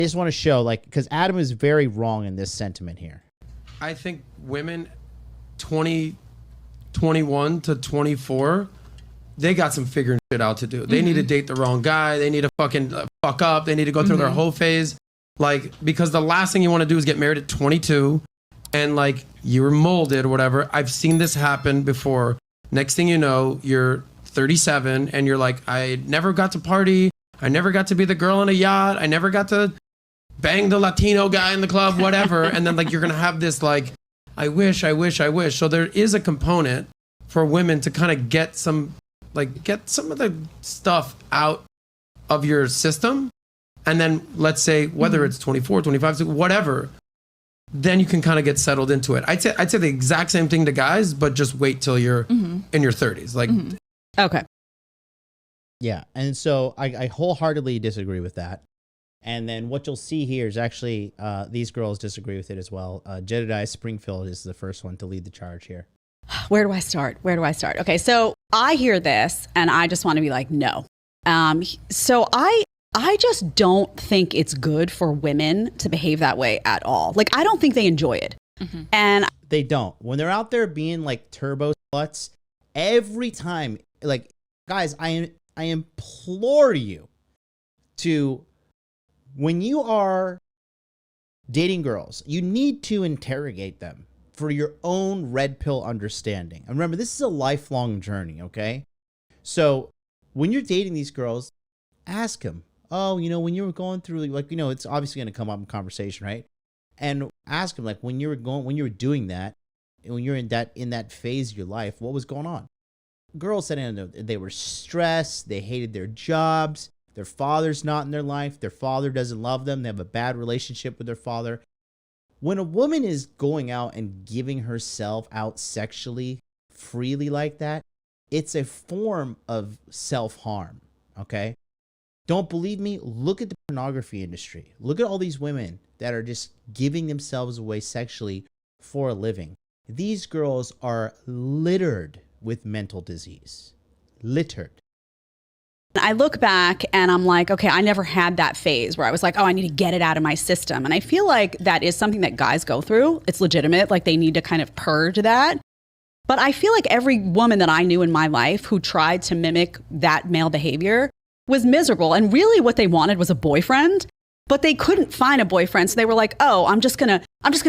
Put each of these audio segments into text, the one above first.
I just want to show, like, because Adam is very wrong in this sentiment here. I think women 21 to 24, they got some figuring shit out to do. They need to date the wrong guy. They need to fucking fuck up. They need to go through their whole phase. Like, because the last thing you want to do is get married at 22 and like you were molded or whatever. I've seen this happen before. Next thing you know, you're 37 and you're like, I never got to party. I never got to be the girl on a yacht. I never got to bang the Latino guy in the club, whatever. And then like, you're going to have this like, I wish. So there is a component for women to kind of get some of the stuff out of your system. And then let's say whether it's 24, 25, whatever, then you can kind of get settled into it. I'd say the exact same thing to guys, but just wait till you're in your 30s. Like, okay. Yeah. And so I wholeheartedly disagree with that. And then what you'll see here is actually these girls disagree with it as well. Jedediah Springfield is the first one to lead the charge here. Where do I start? Okay, so I hear this and I just want to be like, no. So I just don't think it's good for women to behave that way at all. Like, I don't think they enjoy it. And they don't. When they're out there being like turbo sluts, every time, like, guys, I implore you to, when you are dating girls, you need to interrogate them for your own red pill understanding. And remember, this is a lifelong journey, okay? So when you're dating these girls, ask them, oh, you know, when you were going through, like, you know, it's obviously going to come up in conversation, right? And ask them, like, when you were doing that, and when you're in that phase of your life, what was going on? Girls said they were stressed, they hated their jobs, their father's not in their life, their father doesn't love them, they have a bad relationship with their father. When a woman is going out and giving herself out sexually freely like that, it's a form of self-harm, okay? Don't believe me? Look at the pornography industry. Look at all these women that are just giving themselves away sexually for a living. These girls are littered with mental disease. Littered. I look back and I'm like, okay, I never had that phase where I was like, oh, I need to get it out of my system. And I feel like that is something that guys go through. It's legitimate. Like, they need to kind of purge that. But I feel like every woman that I knew in my life who tried to mimic that male behavior was miserable. And really what they wanted was a boyfriend, but they couldn't find a boyfriend. So they were like, oh, I'm just gonna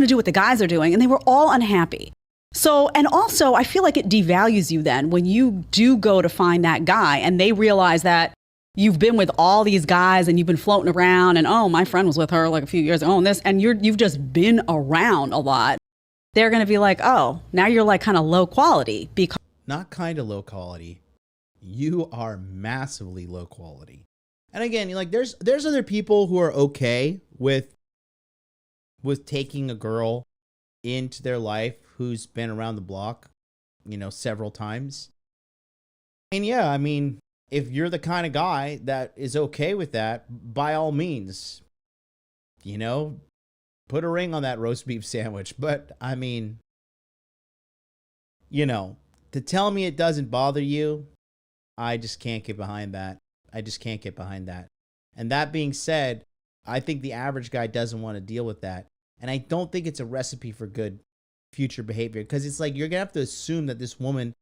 do what the guys are doing. And they were all unhappy. So, and also I feel like it devalues you then when you do go to find that guy and they realize that you've been with all these guys and you've been floating around and, oh, my friend was with her like a few years ago and this, and you've just been around a lot. They're going to be like, oh, now you're like kind of low quality. Because not kind of low quality. You are massively low quality. And again, like, there's other people who are okay with taking a girl into their life who's been around the block, you know, several times. And yeah, I mean, if you're the kind of guy that is okay with that, by all means, you know, put a ring on that roast beef sandwich. But I mean, you know, to tell me it doesn't bother you, I just can't get behind that. And that being said, I think the average guy doesn't want to deal with that. And I don't think it's a recipe for good future behavior, because it's like, you're going to have to assume that this woman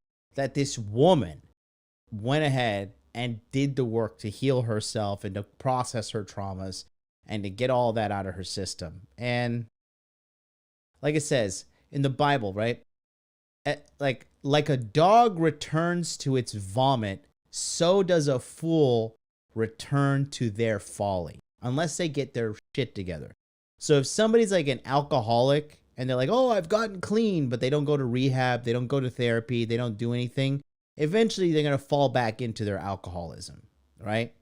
went ahead and did the work to heal herself and to process her traumas and to get all that out of her system. And like it says in the Bible, right? Like a dog returns to its vomit, so does a fool return to their folly, unless they get their shit together. So if somebody's like an alcoholic and they're like, oh, I've gotten clean, but they don't go to rehab, they don't go to therapy, they don't do anything, eventually they're going to fall back into their alcoholism, right?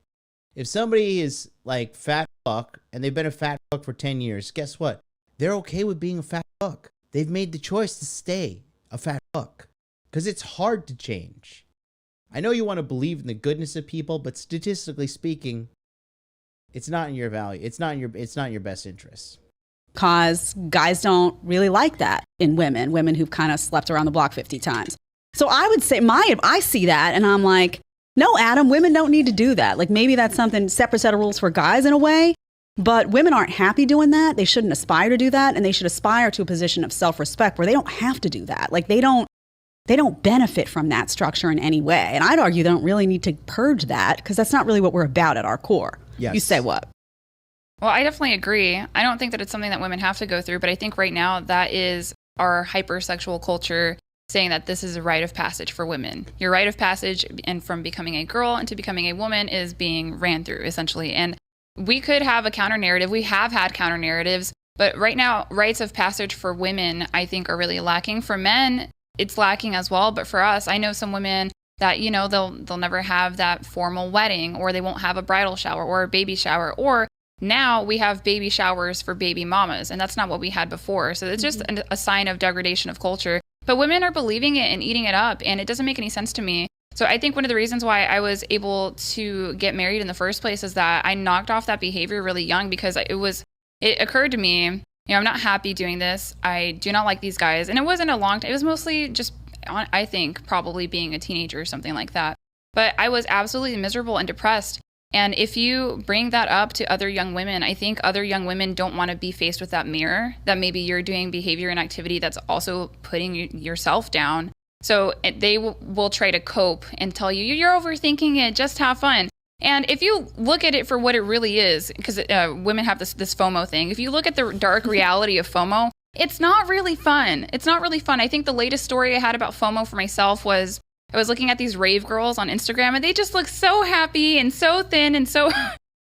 If somebody is like fat fuck and they've been a fat fuck for 10 years, guess what? They're okay with being a fat fuck. They've made the choice to stay a fat fuck because it's hard to change. I know you want to believe in the goodness of people, but statistically speaking, it's not in your value. It's not in your best interest. Because guys don't really like that in women who've kind of slept around the block 50 times. So I would say I see that and I'm like, no, Adam, women don't need to do that. Like, maybe that's something, separate set of rules for guys in a way. But women aren't happy doing that. They shouldn't aspire to do that. And they should aspire to a position of self-respect where they don't have to do that. Like they don't benefit from that structure in any way. And I'd argue they don't really need to purge that because that's not really what we're about at our core. Yes. You say what? Well, I definitely agree. I don't think that it's something that women have to go through, but I think right now that is our hypersexual culture saying that this is a rite of passage for women. Your rite of passage and from becoming a girl into becoming a woman is being ran through, essentially. And we could have a counter narrative. We have had counter narratives, but right now, rites of passage for women, I think, are really lacking. For men, it's lacking as well. But for us, I know some women that, you know, they'll never have that formal wedding, or they won't have a bridal shower or a baby shower, or now we have baby showers for baby mamas, and that's not what we had before. So it's just a sign of degradation of culture. But women are believing it and eating it up, and it doesn't make any sense to me. So I think one of the reasons why I was able to get married in the first place is that I knocked off that behavior really young, because it occurred to me, you know, I'm not happy doing this. I do not like these guys. And it wasn't a long time. It was mostly just, I think, probably being a teenager or something like that. But I was absolutely miserable and depressed. And if you bring that up to other young women, I think other young women don't want to be faced with that mirror, that maybe you're doing behavior and activity that's also putting yourself down. So they will try to cope and tell you, you're overthinking it, just have fun. And if you look at it for what it really is, because women have this FOMO thing, if you look at the dark reality of FOMO, it's not really fun. It's not really fun. I think the latest story I had about FOMO for myself was I was looking at these rave girls on Instagram, and they just look so happy and so thin and so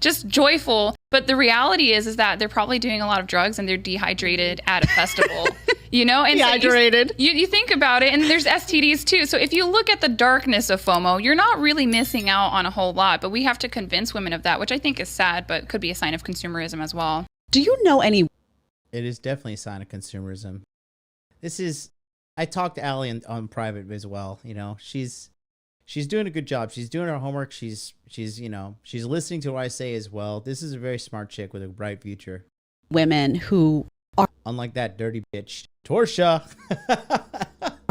just joyful. But the reality is that they're probably doing a lot of drugs and they're dehydrated at a festival, you know? And Dehydrated. So you think about it, and there's STDs too. So if you look at the darkness of FOMO, you're not really missing out on a whole lot. But we have to convince women of that, which I think is sad, but could be a sign of consumerism as well. Do you know any? It is definitely a sign of consumerism. I talked to Allie on private as well. You know, she's doing a good job. She's doing her homework. She's listening to what I say as well. This is a very smart chick with a bright future. Women who are Unlike that dirty bitch, Torsha.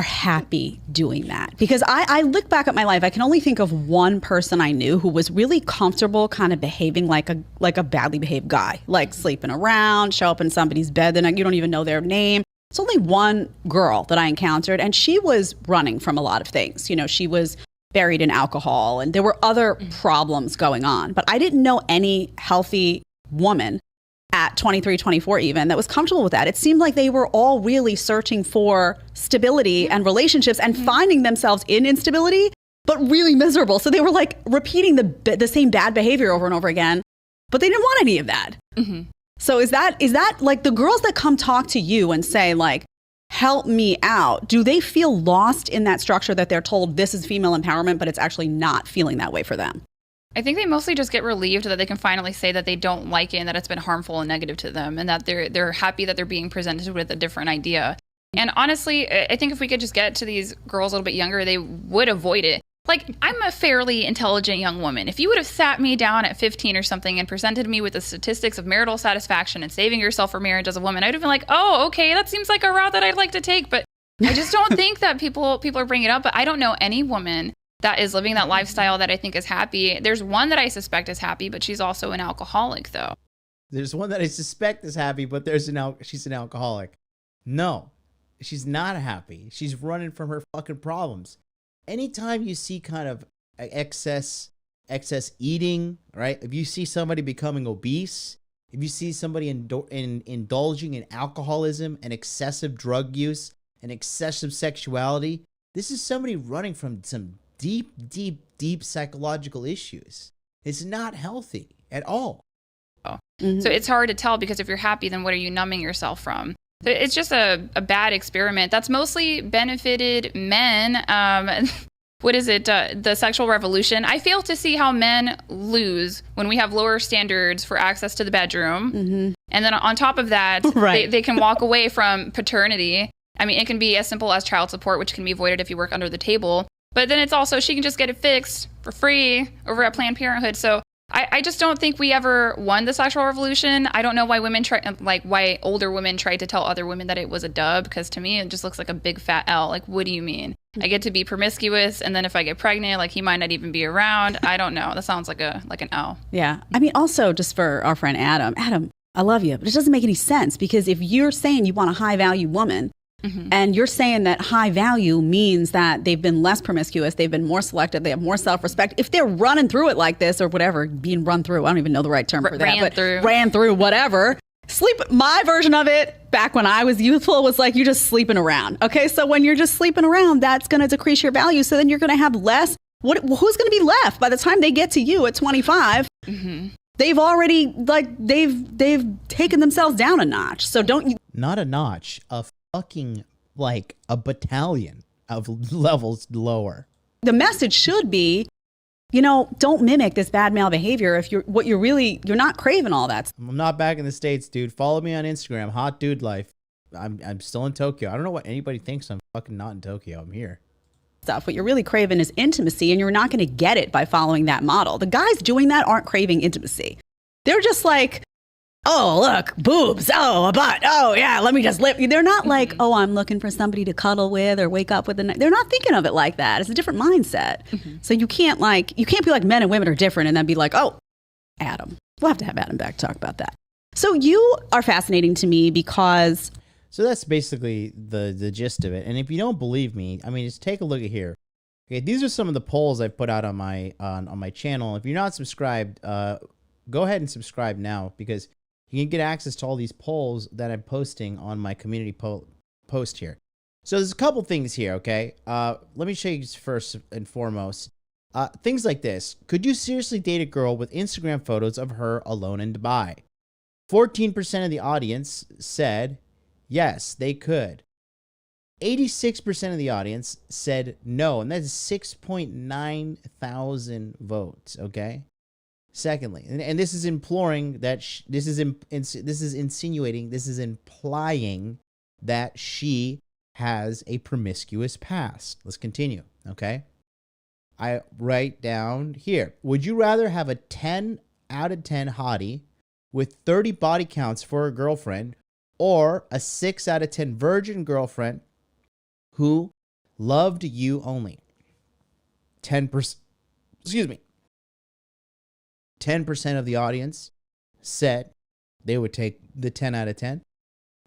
happy doing that, because I look back at my life, I can only think of one person I knew who was really comfortable kind of behaving like a badly behaved guy, like sleeping around, show up in somebody's bed, then you don't even know their name. It's only one girl that I encountered, and she was running from a lot of things. You know, she was buried in alcohol, and there were other problems going on. But I didn't know any healthy woman at 23, 24 even, that was comfortable with that. It seemed like they were all really searching for stability and relationships and finding themselves in instability, but really miserable. So they were like repeating the same bad behavior over and over again, but they didn't want any of that. Mm-hmm. So is that like the girls that come talk to you and say like, help me out, do they feel lost in that structure that they're told this is female empowerment, but it's actually not feeling that way for them? I think they mostly just get relieved that they can finally say that they don't like it and that it's been harmful and negative to them, and that they're happy that they're being presented with a different idea. And honestly, I think if we could just get to these girls a little bit younger, they would avoid it. Like, I'm a fairly intelligent young woman. If you would have sat me down at 15 or something and presented me with the statistics of marital satisfaction and saving yourself for marriage as a woman, I'd have been like, oh, okay, that seems like a route that I'd like to take. But I just don't think that people are bringing it up. But I don't know any woman that is living that lifestyle that I think is happy. There's one that I suspect is happy, but she's also an alcoholic, though. There's one that I suspect is happy, but she's an alcoholic. No, she's not happy. She's running from her fucking problems. Anytime you see kind of excess eating, right? If you see somebody becoming obese, if you see somebody indulging in alcoholism and excessive drug use and excessive sexuality, this is somebody running from some deep psychological issues. It's not healthy at all. Mm-hmm. So it's hard to tell, because if you're happy, then what are you numbing yourself from? So it's just a bad experiment that's mostly benefited men. What is it? The sexual revolution. I fail to see how men lose when we have lower standards for access to the bedroom. Mm-hmm. And then on top of that, right, they can walk away from paternity. I mean, it can be as simple as child support, which can be avoided if you work under the table. But then it's also, she can just get it fixed for free over at Planned Parenthood. So I just don't think we ever won the sexual revolution. I don't know why why older women tried to tell other women that it was a dub, because to me it just looks like a big fat L. Like, what do you mean? I get to be promiscuous, and then if I get pregnant, like, he might not even be around. I don't know. That sounds like an L. Yeah. I mean, also just for our friend Adam, I love you, but it doesn't make any sense, because if you're saying you want a high value woman, and you're saying that high value means that they've been less promiscuous, they've been more selective, they have more self-respect. If they're running through it like this or whatever, being run through, I don't even know the right term for that, ran through, whatever. My version of it back when I was youthful was like, you're just sleeping around. Okay, so when you're just sleeping around, that's going to decrease your value. So then you're going to have less. Who's going to be left by the time they get to you at 25? They've already they've taken themselves down a notch. So don't you? Not a notch, a fucking like a battalion of levels lower. The message should be, don't mimic this bad male behavior if you're not craving all that. I'm not back in the States, dude. Follow me on Instagram, Hot Dude Life. I'm still in Tokyo. I don't know what anybody thinks. I'm fucking not in Tokyo. I'm here. Stuff. What you're really craving is intimacy, and you're not going to get it by following that model. The guys doing that aren't craving intimacy. They're just like, oh, look, boobs. Oh, a butt. Oh, yeah, let me just live. They're not like, oh, I'm looking for somebody to cuddle with or wake up with. They're not thinking of it like that. It's a different mindset. So you can't be like men and women are different and then be like, oh, Adam. We'll have to have Adam back to talk about that. So you are fascinating to me because... So that's basically the gist of it. And if you don't believe me, I mean, just take a look at here. Okay, these are some of the polls I've put out on my channel. If you're not subscribed, go ahead and subscribe now, because you can get access to all these polls that I'm posting on my community post here. So there's a couple things here, okay? Let me show you first and foremost. Things like this. Could you seriously date a girl with Instagram photos of her alone in Dubai? 14% of the audience said yes, they could. 86% of the audience said no, and that's 6.9 thousand votes, okay? Secondly, and this is implying that this is implying that she has a promiscuous past. Let's continue, okay? I write down here. Would you rather have a 10 out of 10 hottie with 30 body counts for a girlfriend, or a 6 out of 10 virgin girlfriend who loved you only? 10%, 10% of the audience said they would take the 10 out of 10.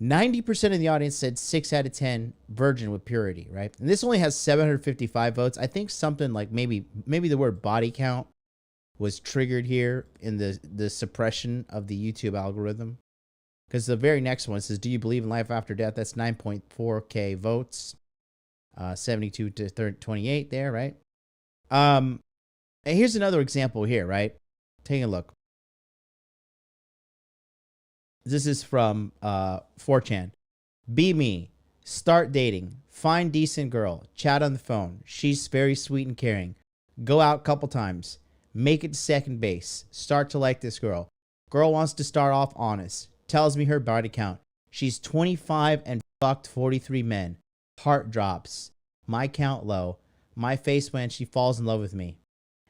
90% of the audience said 6 out of 10 virgin with purity, right? And this only has 755 votes. I think something like maybe the word body count was triggered here in the suppression of the YouTube algorithm. Because the very next one says, do you believe in life after death? That's 9.4K votes. 72 to 28 there, right? And here's another example here, right? Take a look. This is from 4chan. Be me. Start dating. Find decent girl. Chat on the phone. She's very sweet and caring. Go out couple times. Make it to second base. Start to like this girl. Girl wants to start off honest. Tells me her body count. She's 25 and fucked 43 men. Heart drops. My count low. My face when she falls in love with me.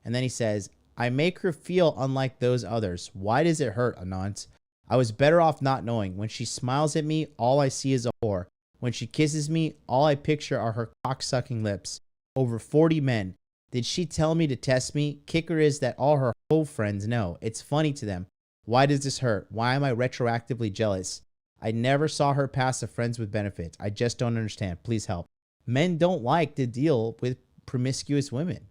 And then he says, I make her feel unlike those others. Why does it hurt, Anant? I was better off not knowing. When she smiles at me, all I see is a whore. When she kisses me, all I picture are her cock-sucking lips. Over 40 men. Did she tell me to test me? Kicker is that all her whole friends know. It's funny to them. Why does this hurt? Why am I retroactively jealous? I never saw her pass a friends with benefits. I just don't understand. Please help. Men don't like to deal with promiscuous women.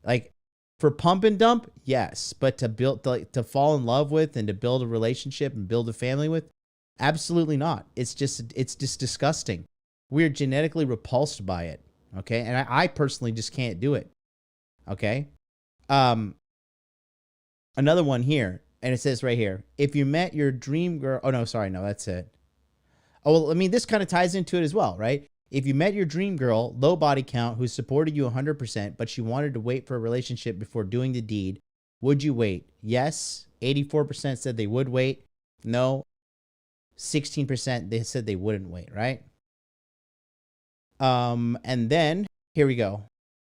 Like, for pump and dump, yes. But to fall in love with and to build a relationship and build a family with, absolutely not. It's just disgusting. We're genetically repulsed by it. Okay? And I personally just can't do it. Okay? Another one here. And it says right here, if you met your dream girl, oh no, sorry, no, that's it. Oh, well, I mean, this kind of ties into it as well, right? If you met your dream girl, low body count, who supported you 100%, but she wanted to wait for a relationship before doing the deed, would you wait? Yes, 84% said they would wait. No, 16% they said they wouldn't wait, right? And then here we go.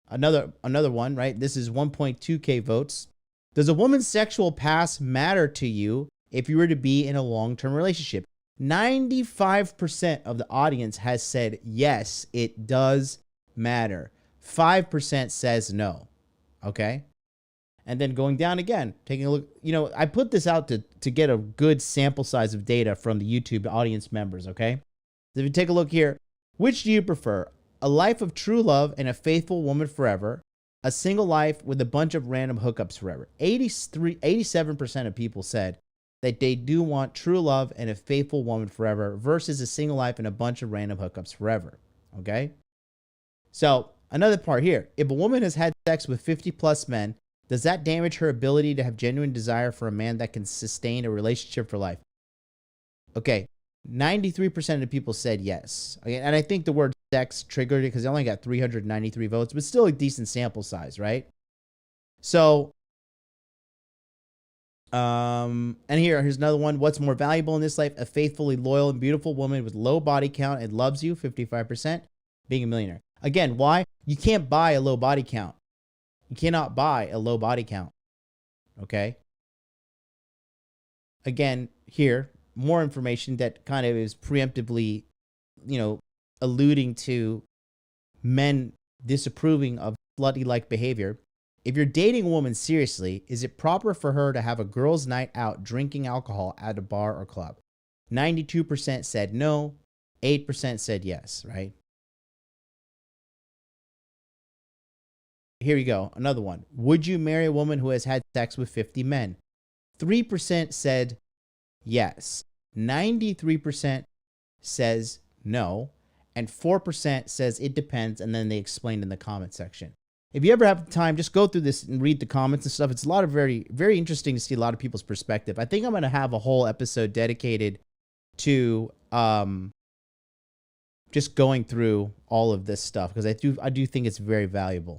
Another one, right? This is 1.2K votes. Does a woman's sexual past matter to you if you were to be in a long-term relationship? 95% of the audience has said yes, it does matter. 5% says no. Okay? And then going down again, taking a look, I put this out to get a good sample size of data from the YouTube audience members, okay? So if you take a look here, which do you prefer? A life of true love and a faithful woman forever, a single life with a bunch of random hookups forever. 87% of people said that they do want true love and a faithful woman forever versus a single life and a bunch of random hookups forever. Okay? So, another part here. If a woman has had sex with 50 plus men, does that damage her ability to have genuine desire for a man that can sustain a relationship for life? Okay. 93% of the people said yes. Okay, and I think the word sex triggered it because they only got 393 votes, but still a decent sample size, right? So, and here's another one. What's more valuable in this life? A faithfully loyal and beautiful woman with low body count and loves you, 55%, being a millionaire. Again, why? You can't buy a low body count. You cannot buy a low body count. Okay? Again, here, more information that kind of is preemptively, alluding to men disapproving of slutty-like behavior. If you're dating a woman seriously, is it proper for her to have a girls' night out drinking alcohol at a bar or club? 92% said no, 8% said yes, right? Here you go, another one. Would you marry a woman who has had sex with 50 men? 3% said yes. 93% says no. And 4% says it depends, and then they explained in the comment section. If you ever have the time, just go through this and read the comments and stuff. It's a lot of very, very interesting to see a lot of people's perspective. I think I'm going to have a whole episode dedicated to just going through all of this stuff because I do think it's very valuable.